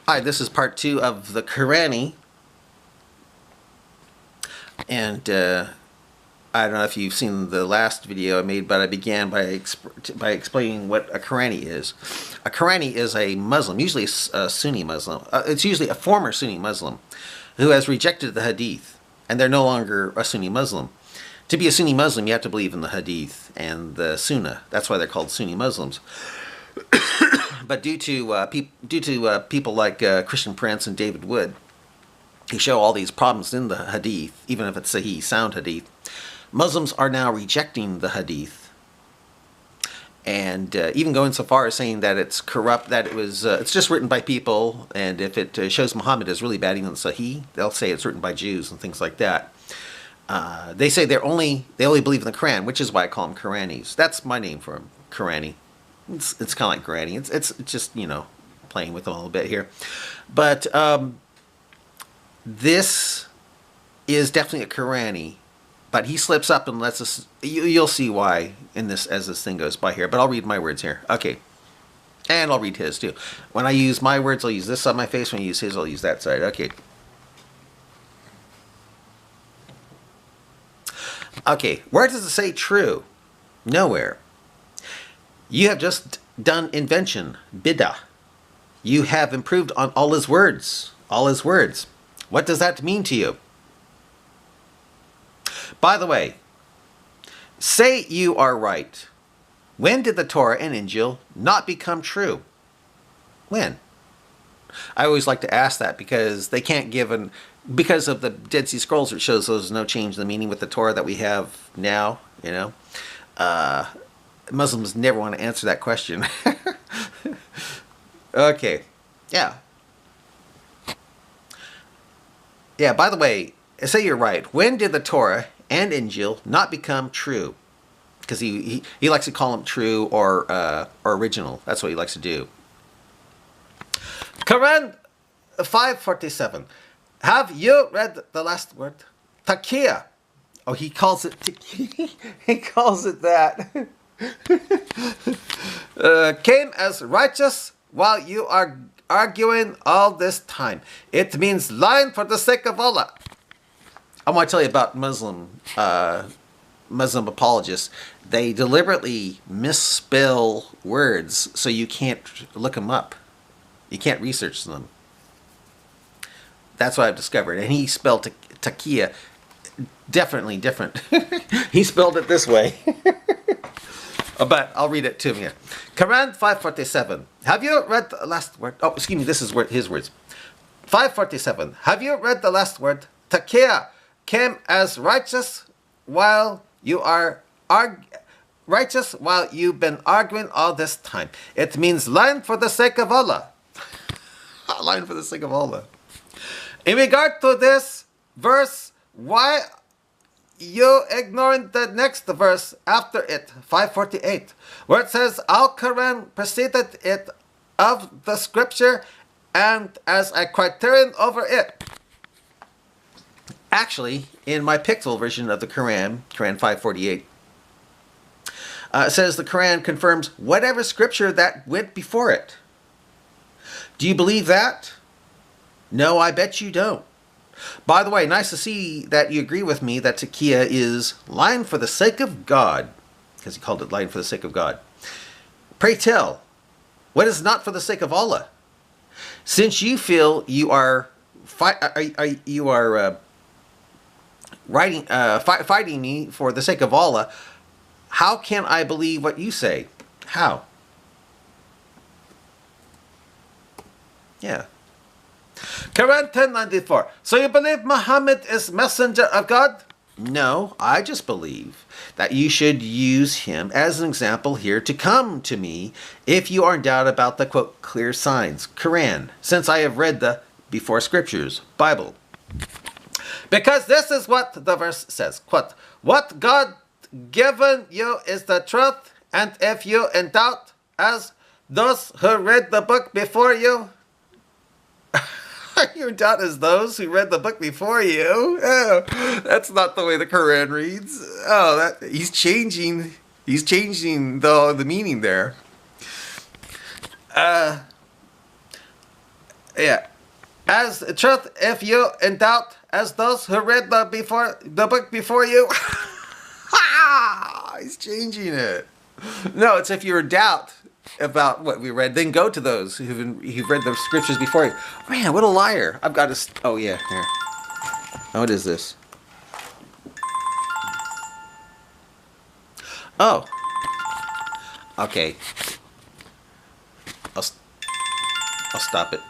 Hi, this is part 2 of the Qurani, and I don't know if you've seen the last video I made, but I began by explaining what a Qurani is. A Qurani is a Muslim, usually a Sunni Muslim. It's usually a former Sunni Muslim who has rejected the Hadith, and they're no longer a Sunni Muslim. To be a Sunni Muslim, you have to believe in the Hadith and the Sunnah. That's why they're called Sunni Muslims. But due to people like Christian Prince and David Wood, who show all these problems in the Hadith, even if it's sahih, sound Hadith, Muslims are now rejecting the Hadith, and even going so far as saying that it's corrupt, that it's just written by people, and if it shows Muhammad is really bad in sahih, they'll say it's written by Jews and things like that. They say they only believe in the Quran, which is why I call them Quranis. That's my name for them, Qurani. It's kind of like Granny. It's just, playing with them a little bit here. But this is definitely a Qurani. But he slips up and lets us... You'll see why in this as this thing goes by here. But I'll read my words here. Okay. And I'll read his too. When I use my words, I'll use this side of my face. When I use his, I'll use that side. Okay. Okay. Where does it say true? Nowhere. You have just done invention, bid'ah. You have improved on all his words. All his words. What does that mean to you? By the way, say you are right. When did the Torah and Injil not become true? When? I always like to ask that because they can't give because of the Dead Sea Scrolls, it shows there's no change in the meaning with the Torah that we have now, Muslims never want to answer that question. Okay. Yeah. Yeah, by the way, say you're right. When did the Torah and Injil not become true? Because he likes to call them true or original. That's what he likes to do. Quran 5:47. Have you read the last word? Taqiyya. Oh, he calls it he calls it that. Came as righteous while you are arguing all this time. It means lying for the sake of Allah. I want to tell you about Muslim apologists. They deliberately misspell words so you can't look them up. You can't research them. That's what I've discovered. And he spelled taqiyya definitely different. He spelled it this way. But I'll read it to you. Quran 5:47. Have you read the last word? Oh, excuse me, this is his words. 5:47. Have you read the last word? Taqiyya came as righteous while you are righteous while you've been arguing all this time. It means lying for the sake of Allah. Lying for the sake of Allah. In regard to this verse, why you ignoring the next verse after it, 5:48, where it says, Al-Quran preceded it of the scripture and as a criterion over it. Actually, in my Pixel version of the Quran 5:48, it says the Quran confirms whatever scripture that went before it. Do you believe that? No, I bet you don't. By the way, nice to see that you agree with me that taqiyya is lying for the sake of God, because he called it lying for the sake of God. Pray tell, what is not for the sake of Allah? Since you feel you are fighting me for the sake of Allah, how can I believe what you say? How? Yeah. Quran 10:94. So you believe Muhammad is messenger of God? No, I just believe that you should use him as an example here to come to me if you are in doubt about the, quote, clear signs, Quran, since I have read the before scriptures, Bible. Because this is what the verse says, quote, what God given you is the truth, and if you in doubt, as those who read the book before you, you're in doubt as those who read the book before you. Oh, that's not the way the Quran reads. Oh, he's changing the meaning there. Yeah. As truth, if you in doubt, as those who read the book before you. He's changing it. No, it's if you're in doubt about what we read, then go to those who've read the scriptures before you. Man, what a liar! I've got to. Oh yeah, here. Oh, what is this? Oh. Okay. I'll stop it.